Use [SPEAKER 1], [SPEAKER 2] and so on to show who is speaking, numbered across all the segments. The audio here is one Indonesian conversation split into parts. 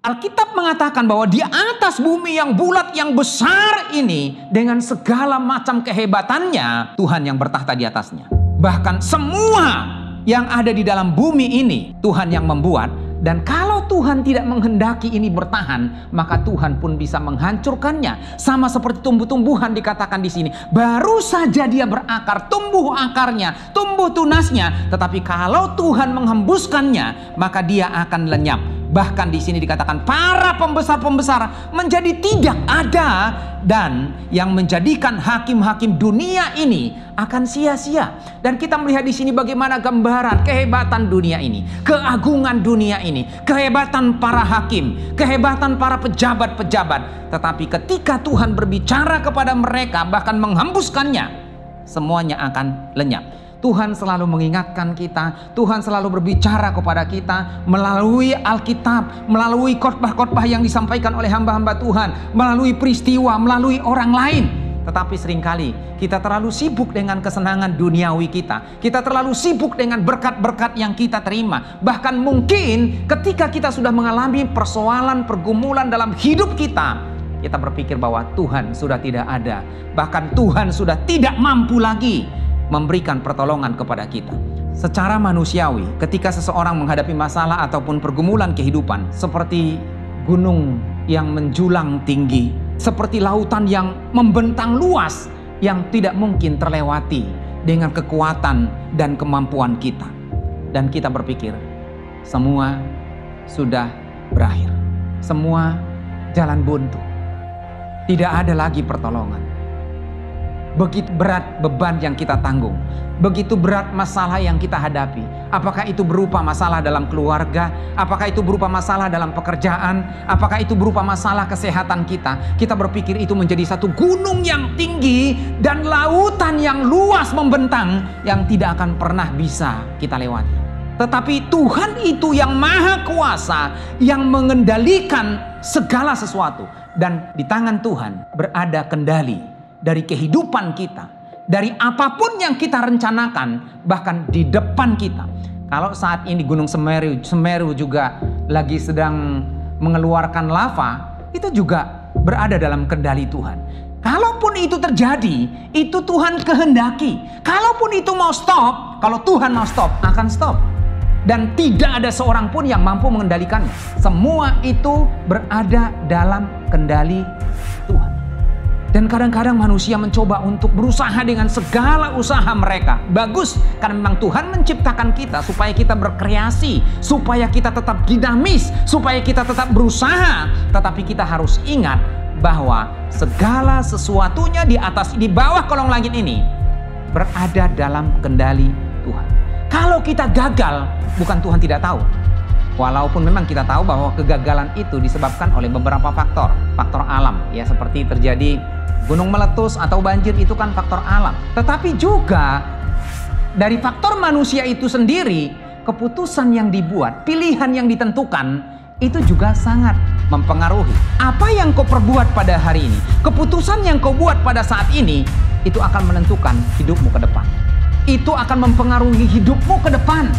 [SPEAKER 1] Alkitab mengatakan bahwa di atas bumi yang bulat yang besar ini, dengan segala macam kehebatannya, Tuhan yang bertahta di atasnya. Bahkan semua yang ada di dalam bumi ini Tuhan yang membuat. Dan kalau Tuhan tidak menghendaki ini bertahan, maka Tuhan pun bisa menghancurkannya. Sama seperti tumbuh-tumbuhan dikatakan di sini. Baru saja dia berakar, tumbuh akarnya, tumbuh tunasnya. Tetapi kalau Tuhan menghembuskannya, maka dia akan lenyap. Bahkan di sini dikatakan para pembesar-pembesar menjadi tidak ada, dan yang menjadikan hakim-hakim dunia ini akan sia-sia. Dan kita melihat di sini bagaimana gambaran kehebatan dunia ini, keagungan dunia ini, kehebatan para hakim, kehebatan para pejabat-pejabat. Tetapi ketika Tuhan berbicara kepada mereka, bahkan menghembuskannya, semuanya akan lenyap. Tuhan selalu mengingatkan kita, Tuhan selalu berbicara kepada kita melalui Alkitab, melalui khotbah-khotbah yang disampaikan oleh hamba-hamba Tuhan, melalui peristiwa, melalui orang lain. Tetapi seringkali kita terlalu sibuk dengan kesenangan duniawi kita. Kita terlalu sibuk dengan berkat-berkat yang kita terima. Bahkan mungkin ketika kita sudah mengalami persoalan, pergumulan dalam hidup kita, kita berpikir bahwa Tuhan sudah tidak ada. Bahkan Tuhan sudah tidak mampu lagi memberikan pertolongan kepada kita. Secara manusiawi, ketika seseorang menghadapi masalah ataupun pergumulan kehidupan, seperti gunung yang menjulang tinggi, seperti lautan yang membentang luas, yang tidak mungkin terlewati dengan kekuatan dan kemampuan kita. Dan kita berpikir, semua sudah berakhir. Semua jalan buntu. Tidak ada lagi pertolongan. Begitu berat beban yang kita tanggung, begitu berat masalah yang kita hadapi. Apakah itu berupa masalah dalam keluarga, apakah itu berupa masalah dalam pekerjaan, apakah itu berupa masalah kesehatan kita. Kita berpikir itu menjadi satu gunung yang tinggi dan lautan yang luas membentang yang tidak akan pernah bisa kita lewati. Tetapi Tuhan itu yang maha kuasa, yang mengendalikan segala sesuatu. Dan di tangan Tuhan berada kendali dari kehidupan kita, dari apapun yang kita rencanakan, bahkan di depan kita. Kalau saat ini Gunung Semeru juga lagi sedang mengeluarkan lava, itu juga berada dalam kendali Tuhan. Kalaupun itu terjadi, itu Tuhan kehendaki. Kalaupun itu mau stop, kalau Tuhan mau stop, akan stop. Dan tidak ada seorang pun yang mampu mengendalikannya. Semua itu berada dalam kendali Tuhan. Dan kadang-kadang manusia mencoba untuk berusaha dengan segala usaha mereka. Bagus, karena memang Tuhan menciptakan kita supaya kita berkreasi, supaya kita tetap dinamis, supaya kita tetap berusaha. Tetapi kita harus ingat bahwa segala sesuatunya di bawah kolong langit ini berada dalam kendali Tuhan. Kalau kita gagal, bukan Tuhan tidak tahu. Walaupun memang kita tahu bahwa kegagalan itu disebabkan oleh beberapa faktor alam, ya, seperti terjadi gunung meletus atau banjir, itu kan faktor alam. Tetapi juga dari faktor manusia itu sendiri, keputusan yang dibuat, pilihan yang ditentukan, itu juga sangat mempengaruhi. Apa yang kau perbuat pada hari ini, keputusan yang kau buat pada saat ini, itu akan menentukan hidupmu ke depan. Itu akan mempengaruhi hidupmu ke depan.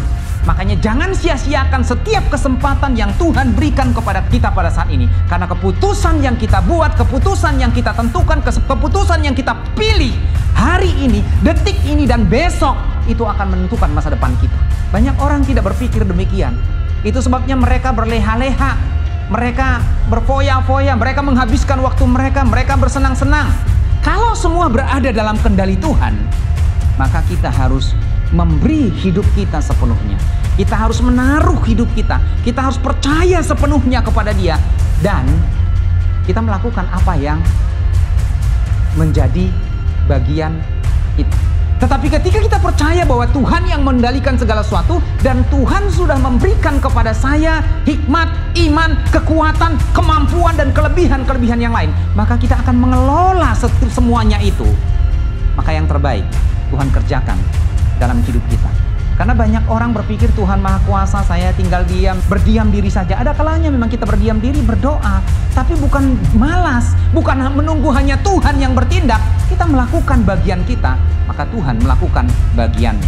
[SPEAKER 1] Makanya jangan sia-siakan setiap kesempatan yang Tuhan berikan kepada kita pada saat ini. Karena keputusan yang kita buat, keputusan yang kita tentukan, keputusan yang kita pilih hari ini, detik ini, dan besok, itu akan menentukan masa depan kita. Banyak orang tidak berpikir demikian. Itu sebabnya mereka berleha-leha, mereka berfoya-foya, mereka menghabiskan waktu mereka bersenang-senang. Kalau semua berada dalam kendali Tuhan, maka kita harus memberi hidup kita sepenuhnya. Kita harus menaruh hidup kita. Kita harus percaya sepenuhnya kepada Dia. Dan kita melakukan apa yang menjadi bagian kita. Tetapi ketika kita percaya bahwa Tuhan yang mengendalikan segala sesuatu, dan Tuhan sudah memberikan kepada saya hikmat, iman, kekuatan, kemampuan, dan kelebihan-kelebihan yang lain, maka kita akan mengelola semuanya itu. Maka yang terbaik Tuhan kerjakan dalam hidup kita. Karena banyak orang berpikir Tuhan Maha Kuasa, saya tinggal berdiam diri saja. Ada kalanya memang kita berdiam diri, berdoa, tapi bukan malas, bukan menunggu hanya Tuhan yang bertindak. Kita melakukan bagian kita, maka Tuhan melakukan bagiannya.